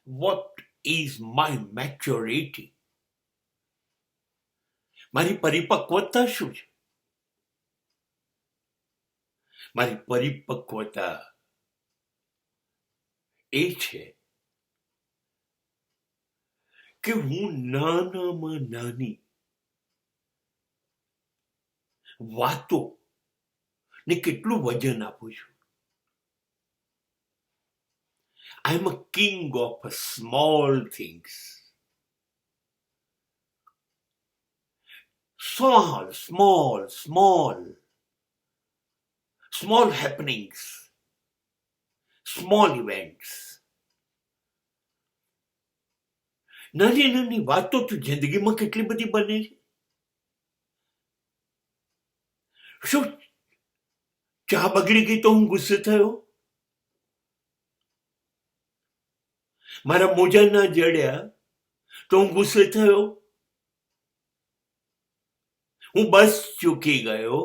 What is my maturity? મારી પરિપક્વતા શું છે? મારી પરિપક્વતા એ છે કે હું નાનામાં નાની વાતો ને કેટલું વજન આપું છું. I am a king of small things. small happenings, small events. નાની નાની વાતો તો જિંદગીમાં કેટલી બધી બને છે. શું ચા બગડી ગઈ તો હું ગુસ્સે થયો? મારા મોજા ના જડ્યા તો હું ગુસ્સે થયો? હું બસ ચૂકી ગયો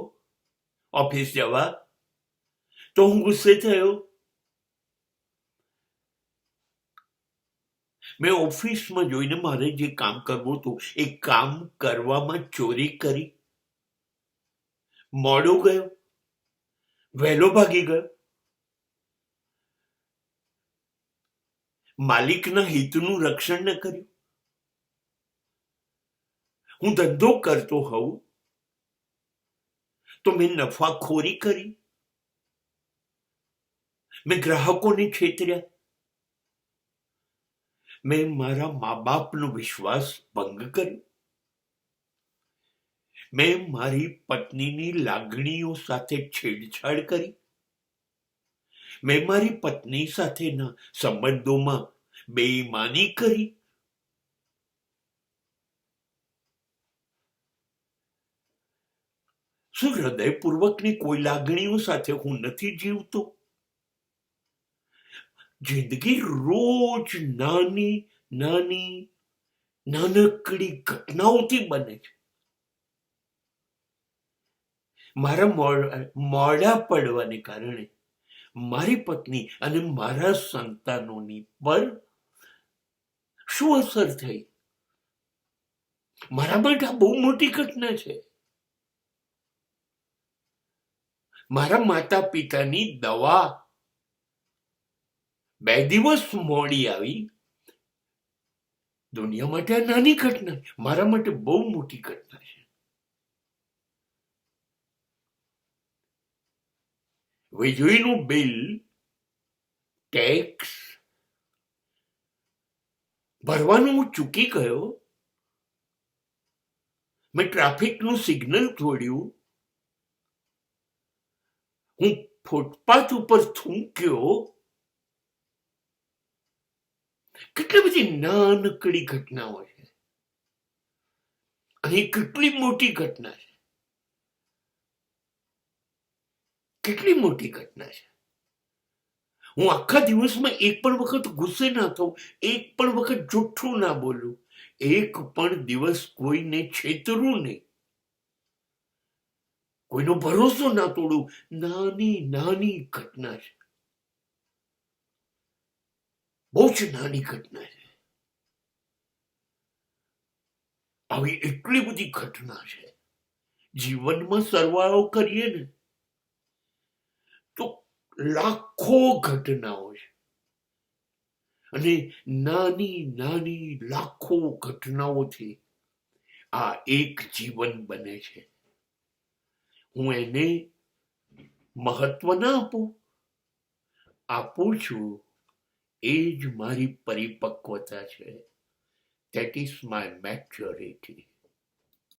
ઓફિસ જવા તો હું ગુસ્સે થયો? મેં ઓફિસમાં જોઈને મારે જે કામ કરવું હતું એ કામ કરવામાં ચોરી કરી, મોડો ગયો, વહેલો ભાગી ગયો, માલિકના હિતનું રક્ષણ ન કર્યું. હું ધંધો કરતો હોઉં તો મેં નફાખોરી કરી, મેં ગ્રાહકોને છેતર્યા, મેં મારા મા બાપનો વિશ્વાસ ભંગ કર્યો, મેં મારી પત્નીની લાગણીઓ સાથે છેડછાડ કરી, મેં મારી પત્ની સાથેના સંબંધોમાં બેઈમાની કરી. શું હૃદયપૂર્વકની કોઈ લાગણીઓ સાથે હું નથી જીવતો? જિંદગી રોજ નાની નાની નાનકડી ઘટનાઓથી બને છે. મારા મોડા પડવાને કારણે મારી પત્ની અને મારા સંતાનોની પર શું અસર થઈ? મારા માટે આ બહુ મોટી ઘટના છે. મારા માતા પિતાની દવા 2 દિવસ મોડી આવી, દુનિયા માટે આ નાની ઘટના, મારા માટે બહુ મોટી ઘટના છે. વીજળીનું બિલ, ટેક્સ ભરવાનું હું ચૂકી ગયો, મેં ટ્રાફિકનું સિગ્નલ તોડ્યું, હું ફૂટપાથ ઉપર થૂંક્યો. કેટલી બધી નાનકડી ઘટનાઓ છે અને કેટલી મોટી ઘટના છે. કેટલી મોટી ઘટના છે. હું આખા દિવસમાં એક પણ વખત ગુસ્સે ના થઉં, એક પણ વખત જૂઠું ના બોલું, એક પણ દિવસ કોઈને છેતરું નહીં, કોઈનો ભરોસો ના તોડું. નાની નાની ઘટના છે, બહુ જ નાની ઘટના છે. આવી એટલી બધી ઘટના છે. જીવનમાં સરવાળો કરીએ ને તો લાખો ઘટનાઓ છે અને નાની નાની લાખો ઘટનાઓથી આ એક જીવન બને છે. હું એને મહત્વ ના આપું છું. એ જ મારી પરિપક્વતા છે. That is my maturity.